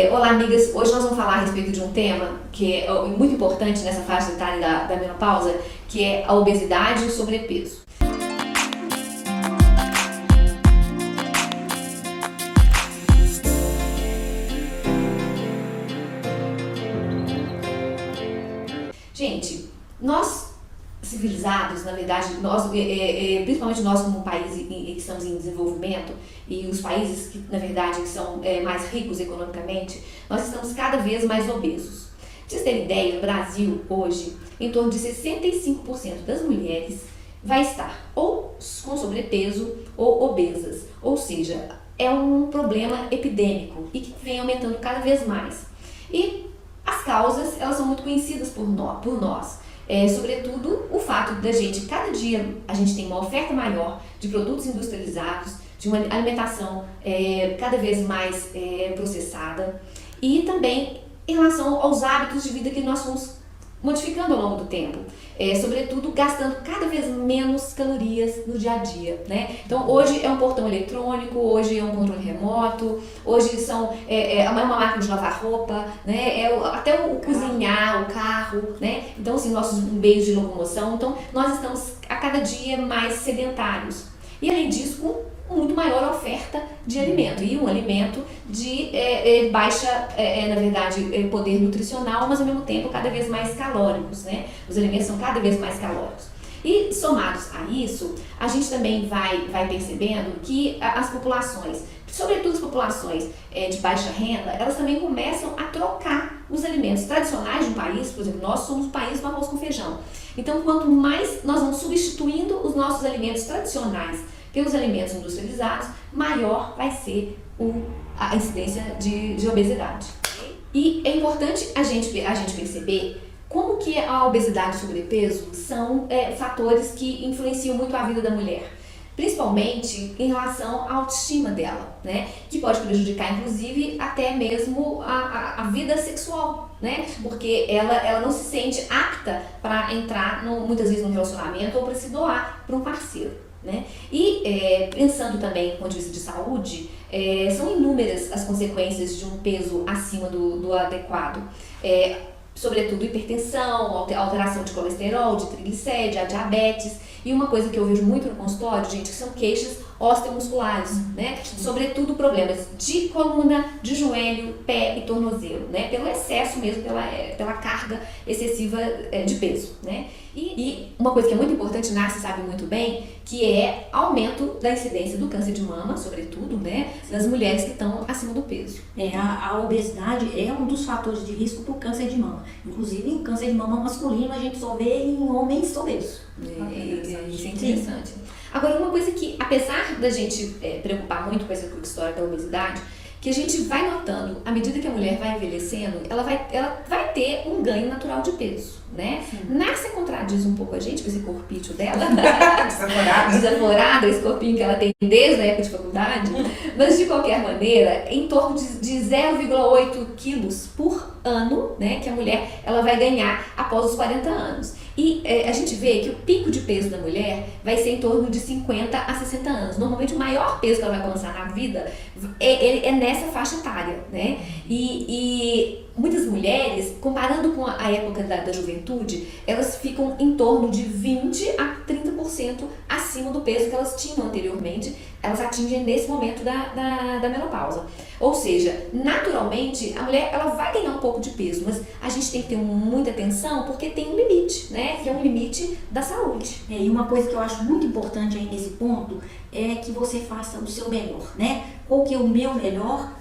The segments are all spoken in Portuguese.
Olá, amigas! Hoje nós vamos falar a respeito de um tema que é muito importante nessa faixa etária da menopausa, que é a obesidade e o sobrepeso. Gente, nós civilizados, na verdade, nós, principalmente nós como país que estamos em desenvolvimento e os países que, na verdade, que são mais ricos economicamente, nós estamos cada vez mais obesos. Pra vocês terem ideia, no Brasil, hoje, em torno de 65% das mulheres vai estar ou com sobrepeso ou obesas, ou seja, é um problema epidêmico e que vem aumentando cada vez mais. E as causas, elas são muito conhecidas por nós. Sobretudo o fato da gente, cada dia a gente tem uma oferta maior de produtos industrializados, de uma alimentação cada vez mais processada e também em relação aos hábitos de vida que nós fomos modificando ao longo do tempo, sobretudo gastando cada vez menos calorias no dia a dia, né? Então hoje é um portão eletrônico, hoje é um controle remoto, hoje são uma máquina de lavar roupa, né? Até o cozinhar, o carro, né? Então assim, nossos meios de locomoção, então nós estamos a cada dia mais sedentários e além disso com muito maior oferta de alimento e um alimento de baixa, na verdade, poder nutricional, mas ao mesmo tempo cada vez mais calóricos, né? Os alimentos são cada vez mais calóricos. E somados a isso, a gente também vai percebendo que as populações, sobretudo as populações de baixa renda, elas também começam a trocar os alimentos tradicionais de um país. Por exemplo, nós somos um país do arroz com feijão. Então, quanto mais nós vamos substituindo os nossos alimentos tradicionais pelos alimentos industrializados, maior vai ser a incidência de obesidade. E é importante a gente perceber como que a obesidade e o sobrepeso são fatores que influenciam muito a vida da mulher, principalmente em relação à autoestima dela, né? Que pode prejudicar, inclusive, até mesmo a vida sexual, né? Porque ela não se sente apta para entrar, muitas vezes, num relacionamento ou para se doar para um parceiro, né? E pensando também do ponto de vista de saúde, são inúmeras as consequências de um peso acima do adequado, sobretudo hipertensão, alteração de colesterol, de triglicérides, a diabetes. E uma coisa que eu vejo muito no consultório, gente, que são queixas osteomusculares, né? Sobretudo problemas de coluna, de joelho, pé e tornozelo, né? Pelo excesso mesmo, pela carga excessiva de peso, né? E uma coisa que é muito importante, Narci sabe muito bem, que é aumento da incidência do câncer de mama, sobretudo, né? Nas mulheres que estão acima do peso. A obesidade é um dos fatores de risco para o câncer de mama. Inclusive, o câncer de mama masculino a gente só vê em homens obesos. Isso é interessante. Agora, uma coisa que, apesar da gente preocupar muito com essa história da obesidade, que a gente vai notando, à medida que a mulher vai envelhecendo, ela vai ter um ganho natural de peso, né? Nasce contradiz um pouco a gente, com esse corpício dela, desaforada, esse corpinho que ela tem desde a época de faculdade, mas de qualquer maneira, em torno de 0,8 quilos por ano, né, que a mulher ela vai ganhar após os 40 anos. E a gente vê que o pico de peso da mulher vai ser em torno de 50 a 60 anos. Normalmente o maior peso que ela vai alcançar na vida é nessa faixa etária, né? E muitas mulheres, comparando com a época da juventude, elas ficam em torno de 20 a 30% acima do peso que elas tinham anteriormente. Elas atingem nesse momento da menopausa. Ou seja, naturalmente, a mulher ela vai ganhar um pouco de peso, mas a gente tem que ter muita atenção porque tem um limite, né? Que é um limite da saúde. E uma coisa que eu acho muito importante aí nesse ponto é que você faça o seu melhor, né? Qual que é o meu melhor?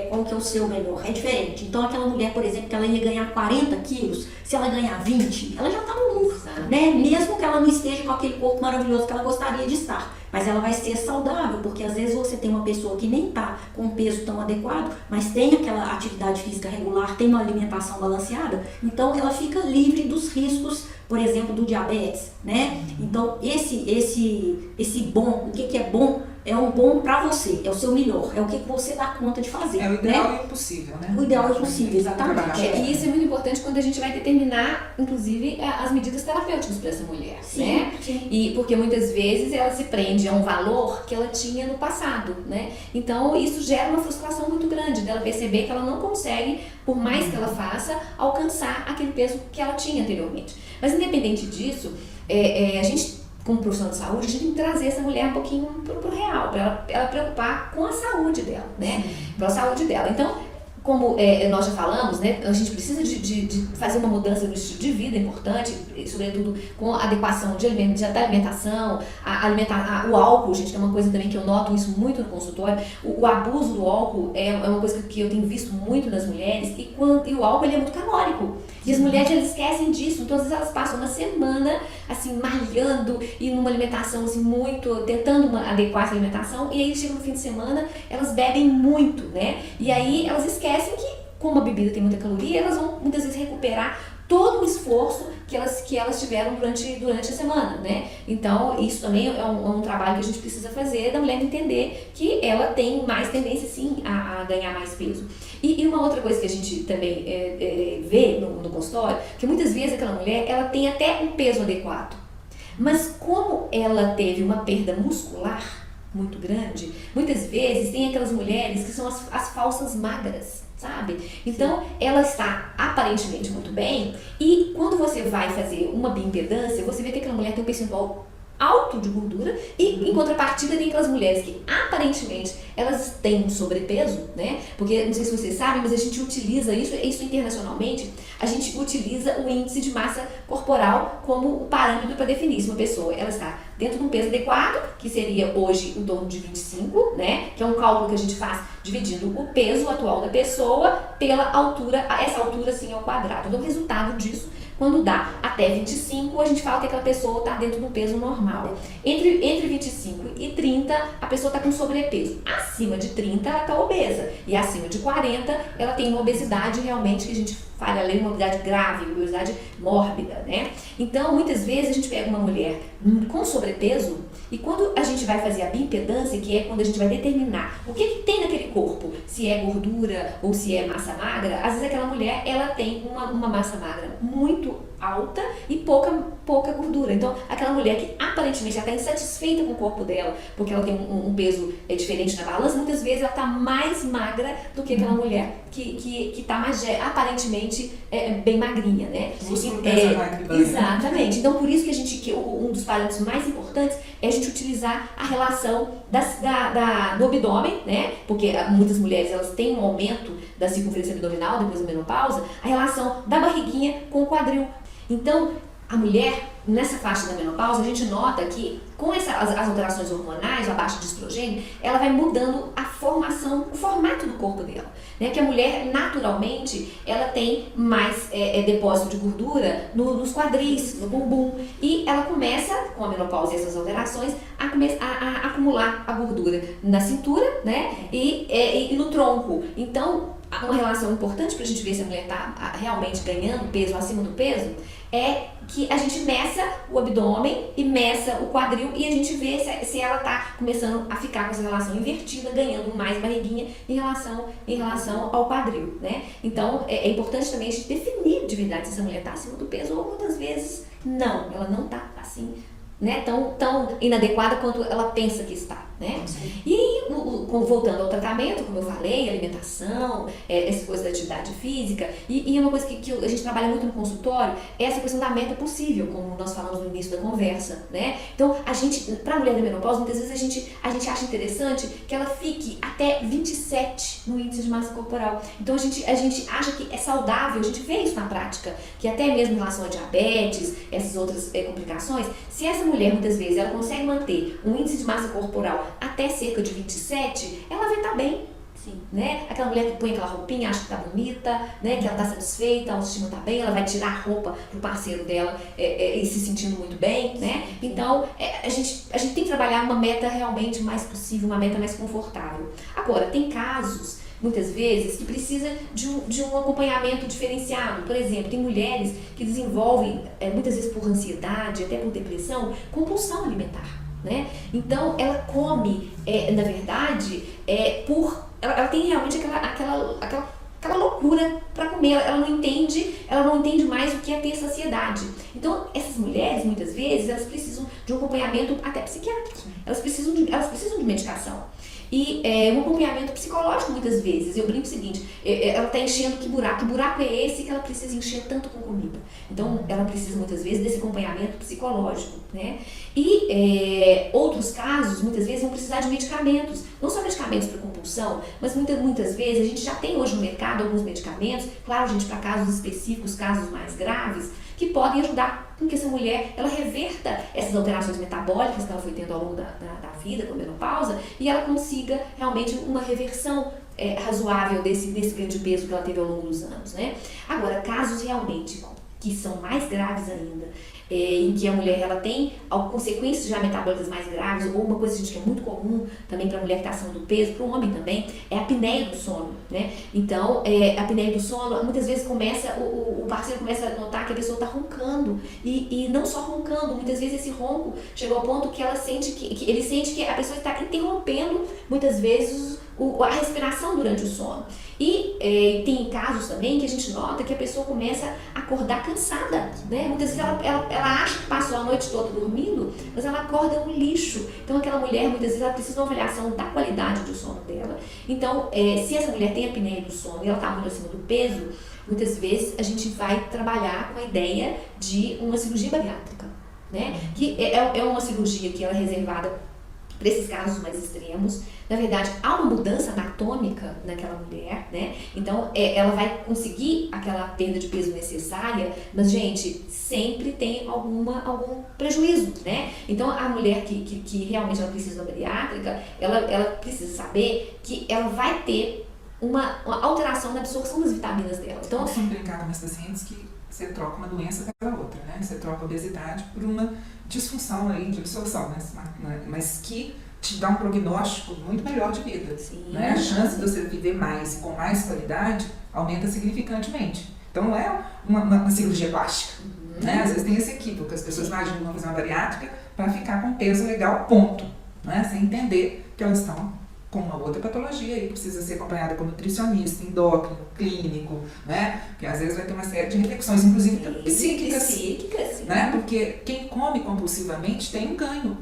Qual que é o seu melhor? É diferente. Então aquela mulher, por exemplo, que ela ia ganhar 40 quilos, se ela ganhar 20, ela já está no lucro, né? Mesmo que ela não esteja com aquele corpo maravilhoso que ela gostaria de estar. Mas ela vai ser saudável, porque às vezes você tem uma pessoa que nem está com um peso tão adequado, mas tem aquela atividade física regular, tem uma alimentação balanceada, então ela fica livre dos riscos, por exemplo, do diabetes, né? Então esse bom, o que é bom é o bom para você, é o seu melhor, é o que você dá conta de fazer. É o ideal né? e o possível, né? O ideal e o possível, exatamente. E isso é muito importante quando a gente vai determinar, inclusive, as medidas terapêuticas para essa mulher, Sim, né? sim. E porque muitas vezes ela se prende a um valor que ela tinha no passado, né? Então isso gera uma frustração muito grande dela perceber que ela não consegue, por mais que ela faça, alcançar aquele peso que ela tinha anteriormente. Mas independente disso, a gente, como profissional de saúde, a gente tem que trazer essa mulher um pouquinho pro real, para ela preocupar com a saúde dela, né? Pela saúde dela. Então, como nós já falamos, né, a gente precisa de fazer uma mudança no estilo de vida importante, sobretudo com a adequação da alimentação, o álcool, gente, que é uma coisa também que eu noto isso muito no consultório. O abuso do álcool é uma coisa que eu tenho visto muito nas mulheres, e o álcool ele é muito calórico. E as mulheres elas esquecem disso, então às vezes elas passam uma semana assim malhando e numa alimentação assim muito, tentando adequar essa alimentação, e aí chega no fim de semana, elas bebem muito, né? E aí elas esquecem que, como a bebida tem muita caloria, elas vão muitas vezes recuperar todo o esforço que elas tiveram durante a semana, né? Então, isso também é um trabalho que a gente precisa fazer, da mulher entender que ela tem mais tendência, sim, a ganhar mais peso. E uma outra coisa que a gente também vê no consultório, que muitas vezes aquela mulher, ela tem até um peso adequado, mas como ela teve uma perda muscular muito grande, muitas vezes tem aquelas mulheres que são as falsas magras, sabe? Então, ela está aparentemente muito bem, e quando você vai fazer uma bioimpedância, você vê que aquela mulher tem um percentual alto de gordura, e em contrapartida tem aquelas mulheres que aparentemente elas têm um sobrepeso, né? Porque não sei se vocês sabem, mas a gente utiliza isso internacionalmente, a gente utiliza o índice de massa corporal como o parâmetro para definir se uma pessoa ela está dentro de um peso adequado, que seria hoje em torno de 25, né? Que é um cálculo que a gente faz dividindo o peso atual da pessoa pela altura, essa altura assim ao quadrado. Então o resultado disso, quando dá até 25, a gente fala que aquela pessoa está dentro do peso normal. Entre 25 e 30, a pessoa está com sobrepeso. Acima de 30, ela está obesa. E acima de 40, ela tem uma obesidade realmente que a gente fala ali, uma obesidade grave, uma obesidade mórbida, né? Então, muitas vezes a gente pega uma mulher com sobrepeso, e quando a gente vai fazer a bioimpedância, que é quando a gente vai determinar o que tem naquele corpo, se é gordura ou se é massa magra, às vezes aquela mulher, ela tem uma massa magra muito alta e pouca gordura. Então, aquela mulher que aparentemente está insatisfeita com o corpo dela, porque ela tem um peso diferente na balança, muitas vezes ela está mais magra do que aquela mulher que está mais aparentemente bem magrinha, né? Exatamente. Então, por isso que um dos parâmetros mais importantes é a gente utilizar a relação do abdômen, né? Porque muitas mulheres elas têm um aumento da circunferência abdominal depois da menopausa, a relação da barriguinha com o quadril. Então, a mulher, nessa faixa da menopausa, a gente nota que com as alterações hormonais, a baixa de estrogênio, ela vai mudando o formato do corpo dela. Né? Que a mulher, naturalmente, ela tem mais depósito de gordura nos quadris, no bumbum. E ela começa, com a menopausa e essas alterações, a acumular a gordura na cintura, né? E no tronco. Então, uma relação importante para a gente ver se a mulher está realmente ganhando peso acima do peso é que a gente meça o abdômen e meça o quadril e a gente vê se ela está começando a ficar com essa relação invertida, ganhando mais barriguinha em relação ao quadril, né? Então, é importante também a gente definir de verdade se essa mulher está acima do peso ou muitas vezes não, ela não está assim, né, tão inadequada quanto ela pensa que está, né? E voltando ao tratamento, como eu falei, alimentação, essa coisa da atividade física, e uma coisa que a gente trabalha muito no consultório é essa questão da meta possível, como nós falamos no início da conversa, né? Então, para a mulher da menopausa, muitas vezes a gente acha interessante que ela fique até 27 no índice de massa corporal. Então, a gente acha que é saudável, a gente vê isso na prática, que até mesmo em relação a diabetes, essas outras complicações, se essa mulher, muitas vezes, ela consegue manter um índice de massa corporal até cerca de 27, ela vai estar bem. Sim. Né? Aquela mulher que põe aquela roupinha, acha que tá bonita, né? Que ela tá satisfeita, a autoestima tá bem, ela vai tirar a roupa pro parceiro dela e se sentindo muito bem, né? Sim. Então, a gente tem que trabalhar uma meta realmente mais possível, uma meta mais confortável. Agora, tem casos muitas vezes que precisa de um acompanhamento diferenciado. Por exemplo, tem mulheres que desenvolvem, muitas vezes por ansiedade, até por depressão, compulsão alimentar. né? Então, ela come, na verdade, ela tem realmente aquela loucura para comer, ela não entende mais o que é ter saciedade. Então, essas mulheres, muitas vezes, elas precisam de um acompanhamento até psiquiátrico, elas precisam de medicação. E um acompanhamento psicológico, muitas vezes. Eu brinco o seguinte, ela está enchendo que buraco é esse que ela precisa encher tanto com comida? Então, ela precisa, muitas vezes, desse acompanhamento psicológico, né? E outros casos, muitas vezes, vão precisar de medicamentos. Não só medicamentos para compulsão, mas muitas vezes a gente já tem hoje no mercado alguns medicamentos, claro, gente, para casos específicos, casos mais graves, que podem ajudar com que essa mulher, ela reverta essas alterações metabólicas que ela foi tendo ao longo da vida, com a menopausa, e ela consiga realmente uma reversão razoável desse grande peso que ela teve ao longo dos anos, né? Agora, casos realmente que são mais graves ainda, em que a mulher ela tem consequências já metabólicas mais graves, ou uma coisa que é muito comum também para a mulher que está acima do peso, para o homem também, é a apneia do sono, né? Então, a apneia do sono, muitas vezes o parceiro começa a notar que a pessoa está roncando, e não só roncando, muitas vezes esse ronco chegou ao ponto que ela sente que ele sente que a pessoa está interrompendo, muitas vezes, a respiração durante o sono. E tem casos também que a gente nota que a pessoa começa a acordar cansada, né? Muitas vezes ela acha que passou a noite toda dormindo, mas ela acorda um lixo. Então aquela mulher, muitas vezes, ela precisa de uma avaliação da qualidade do sono dela. Então, se essa mulher tem apneia do sono e ela está muito acima do peso, muitas vezes a gente vai trabalhar com a ideia de uma cirurgia bariátrica, né? Que é uma cirurgia que ela é reservada para esses casos mais extremos. Na verdade, há uma mudança anatômica naquela mulher, né? Então, ela vai conseguir aquela perda de peso necessária, mas, gente, sempre tem algum prejuízo, né? Então, a mulher que realmente ela precisa da bariátrica, ela precisa saber que ela vai ter uma alteração na absorção das vitaminas dela. Então, eu sempre brincar com meus pacientes que você troca uma doença pela outra, né? Você troca a obesidade por uma disfunção aí de absorção, né? Mas que te dá um prognóstico muito melhor de vida. Sim. Né? A chance de você viver mais e com mais qualidade aumenta significantemente. Então não é uma cirurgia plástica. Né? Às vezes tem esse equívoco, as pessoas imaginam que vão fazer uma bariátrica para ficar com peso legal, ponto. Né? Sem entender que elas estão com uma outra patologia e precisa ser acompanhada com nutricionista, endócrino, clínico, né? Que às vezes vai ter uma série de reflexões, inclusive psíquicas, né? Porque quem come compulsivamente tem um ganho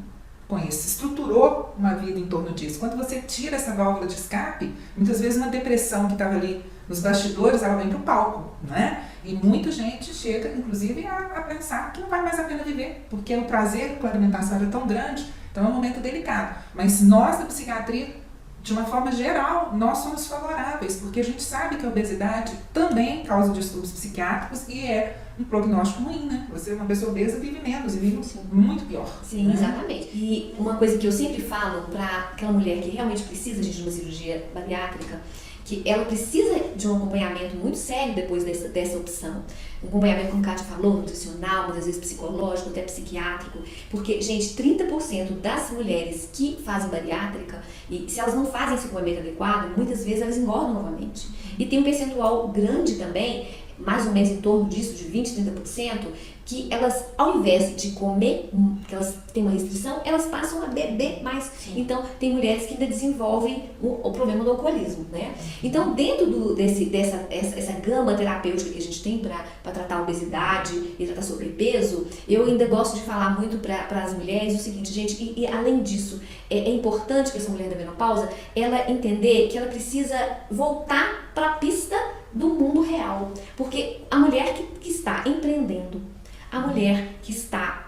com isso, estruturou uma vida em torno disso. Quando você tira essa válvula de escape, muitas vezes uma depressão que estava ali nos bastidores, ela vem para o palco, né? E muita gente chega, inclusive, a pensar que não vale mais a pena viver, porque o prazer com a alimentação era tão grande, então é um momento delicado. Mas nós, da psiquiatria, de uma forma geral, nós somos favoráveis, porque a gente sabe que a obesidade também causa distúrbios psiquiátricos e é um prognóstico ruim, né? Você, uma pessoa obesa, vive menos e vive muito pior. Sim, né? Exatamente. E uma coisa que eu sempre falo para aquela mulher que realmente precisa de uma cirurgia bariátrica, que ela precisa de um acompanhamento muito sério depois dessa opção. Um acompanhamento, como a Kátia falou, nutricional, muitas vezes psicológico, até psiquiátrico. Porque, gente, 30% das mulheres que fazem bariátrica, e se elas não fazem esse acompanhamento adequado, muitas vezes elas engordam novamente. E tem um percentual grande também, mais ou menos em torno disso, de 20%, 30%, que elas, ao invés de comer, que elas têm uma restrição, elas passam a beber mais. Sim. Então, tem mulheres que ainda desenvolvem o problema do alcoolismo, né? Então, dentro dessa gama terapêutica que a gente tem para tratar a obesidade e tratar sobrepeso, eu ainda gosto de falar muito para as mulheres o seguinte, gente, e além disso, é importante que essa mulher da menopausa, ela entender que ela precisa voltar para a pista do mundo real. Porque a mulher que está empreendendo, a mulher que está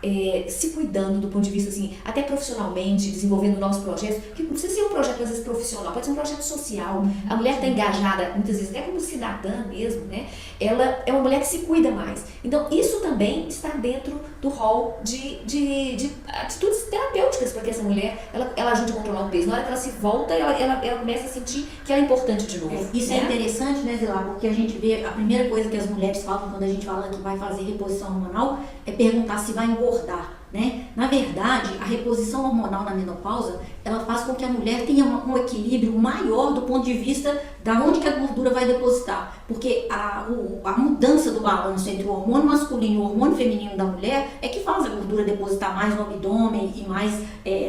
se cuidando do ponto de vista, assim, até profissionalmente, desenvolvendo novos projetos, que não precisa ser um projeto, às vezes, profissional, pode ser um projeto social. A mulher está engajada, muitas vezes, até como cidadã mesmo, né? Ela é uma mulher que se cuida mais. Então, isso também está dentro do rol de atitudes terapêuticas para que essa mulher, ela ajude a controlar o peso. Na hora que ela se volta, ela começa a sentir que ela é importante de novo. Isso né? É interessante, né, Zilá? Porque a gente vê, a primeira coisa que as mulheres falam quando a gente fala que vai fazer reposição hormonal é perguntar se vai engordar. né? Na verdade, a reposição hormonal na menopausa, ela faz com que a mulher tenha um equilíbrio maior do ponto de vista da onde que a gordura vai depositar. Porque a mudança do balanço entre o hormônio masculino e o hormônio feminino da mulher é que faz a gordura depositar mais no abdômen e mais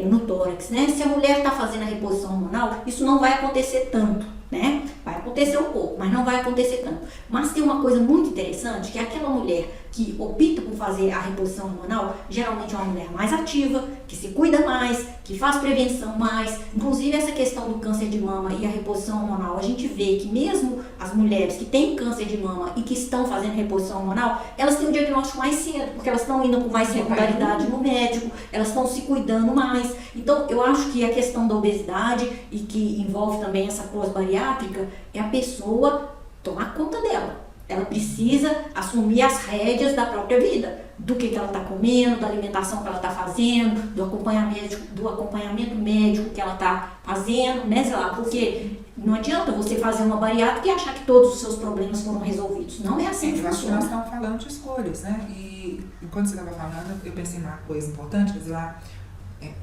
no tórax, né? Se a mulher está fazendo a reposição hormonal, isso não vai acontecer tanto, né? Vai acontecer um pouco, mas não vai acontecer tanto. Mas tem uma coisa muito interessante, que é aquela mulher que opta por fazer a reposição hormonal, geralmente é uma mulher mais ativa, que se cuida mais, que faz prevenção mais. Inclusive essa questão do câncer de mama e a reposição hormonal, a gente vê que mesmo as mulheres que têm câncer de mama e que estão fazendo reposição hormonal, elas têm um diagnóstico mais cedo, porque elas estão indo com mais regularidade no médico, elas estão se cuidando mais. Então eu acho que a questão da obesidade e que envolve também essa pós-bariátrica é a pessoa tomar conta dela. Ela precisa assumir as rédeas da própria vida, do que ela está comendo, da alimentação que ela está fazendo, do acompanhamento médico que ela está fazendo, né, sei lá, porque não adianta você fazer uma bariátrica e achar que todos os seus problemas foram resolvidos. Não é assim que Eu acho que funciona. nós estamos falando de escolhas, né? E enquanto você estava falando, eu pensei numa coisa importante, quer dizer, lá,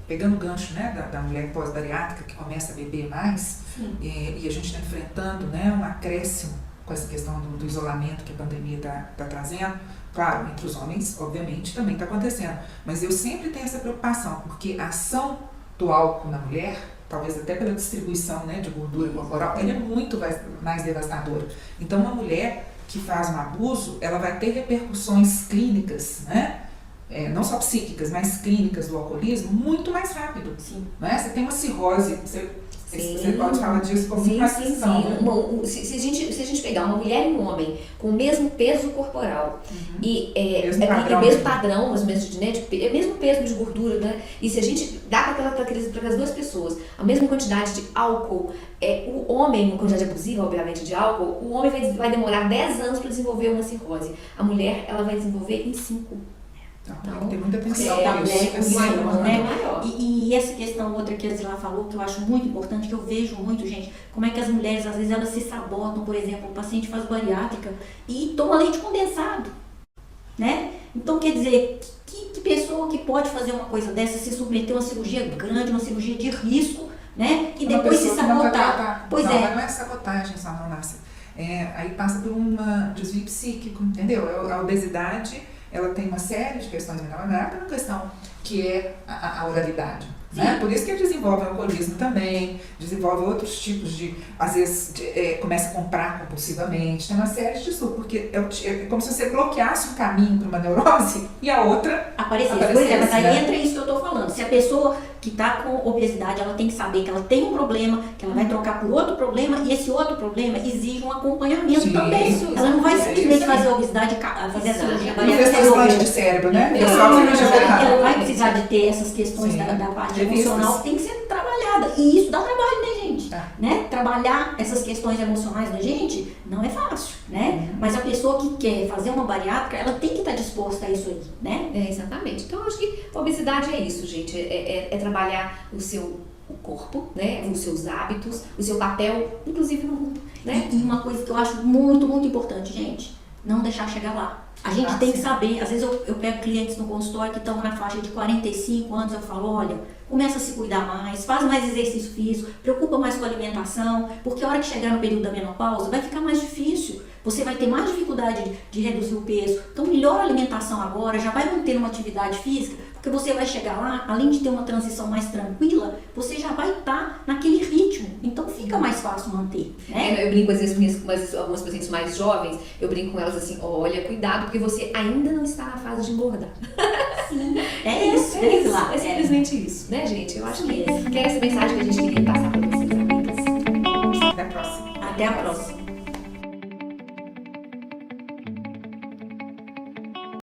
pegando o gancho, né, da mulher pós-bariátrica que começa a beber mais, e a gente está enfrentando, né, um acréscimo com essa questão do isolamento que a pandemia está trazendo. Claro, entre os homens, obviamente, também está acontecendo. Mas eu sempre tenho essa preocupação, porque a ação do álcool na mulher, talvez até pela distribuição, né, de gordura corporal, ela é muito mais devastadora. Então, uma mulher que faz um abuso, ela vai ter repercussões clínicas, né? Não só psíquicas, mas clínicas do alcoolismo, muito mais rápido. Sim. Né? Você tem uma cirrose, você pode falar disso com muito mais precisão. Né? Se a gente pegar uma mulher e um homem com o mesmo peso corporal e mesmo padrão, os mesmos, né, mesmo peso de gordura, né? E se a gente dá para aquelas duas pessoas a mesma quantidade de álcool, o homem, uma quantidade abusiva, obviamente, de álcool, o homem vai demorar 10 anos para desenvolver uma cirrose. A mulher, ela vai desenvolver em 5. Então, tem muita atenção maior, né? E essa questão outra que a Zila falou, que eu acho muito importante, que eu vejo muito, gente, como é que as mulheres, às vezes, elas se sabotam. Por exemplo, o paciente faz bariátrica e toma leite condensado, né? Então, quer dizer, que pessoa que pode fazer uma coisa dessa, se submeter a uma cirurgia grande, uma cirurgia de risco, né? E depois se sabotar. Mas não é sabotagem só, não, Márcia. Aí passa por um desvio psíquico, entendeu? A obesidade, ela tem uma série de questões, não é uma questão que é a oralidade. Né? Por isso que ele desenvolve o alcoolismo também, desenvolve outros tipos de, às vezes, começa a comprar compulsivamente, tem uma série de distúrbios, porque é como se você bloqueasse um caminho para uma neurose e a outra aparecesse. Pois mas aí entra isso que eu estou falando. Se a pessoa que está com obesidade, ela tem que saber que ela tem um problema, que ela vai trocar por outro problema, e esse outro problema exige um acompanhamento também. Ela não vai simplesmente fazer obesidade, fazer cirurgia bariátrica de cérebro, né? Ela vai precisar de ter essas questões da parte emocional que tem que ser trabalhada. E isso dá trabalho, né, gente? Né? Trabalhar essas questões emocionais da gente não é fácil, né? Mas a pessoa que quer fazer uma bariátrica, ela tem que estar disposta a isso aí, né? Exatamente. Então, eu acho que a obesidade é isso, gente. É trabalhar o corpo, né? Os seus hábitos, o seu papel, inclusive no mundo, né? E uma coisa que eu acho muito, muito importante, gente, não deixar chegar lá. A gente tem que saber, às vezes eu pego clientes no consultório que estão na faixa de 45 anos, eu falo, olha, começa a se cuidar mais, faz mais exercício físico, preocupa mais com a alimentação, porque a hora que chegar no período da menopausa vai ficar mais difícil. Você vai ter mais dificuldade de reduzir o peso. Então melhora a alimentação agora, já vai manter uma atividade física, porque você vai chegar lá, além de ter uma transição mais tranquila, você já vai estar naquele ritmo. Então fica mais fácil manter, né? Eu brinco às vezes com algumas pacientes mais jovens, eu brinco com elas assim, olha, cuidado, porque você ainda não está na fase de engordar. Sim, isso. É simplesmente isso, né, gente? Eu acho que é essa mensagem que a gente queria passar para vocês, amigas. Até a próxima. Até a próxima.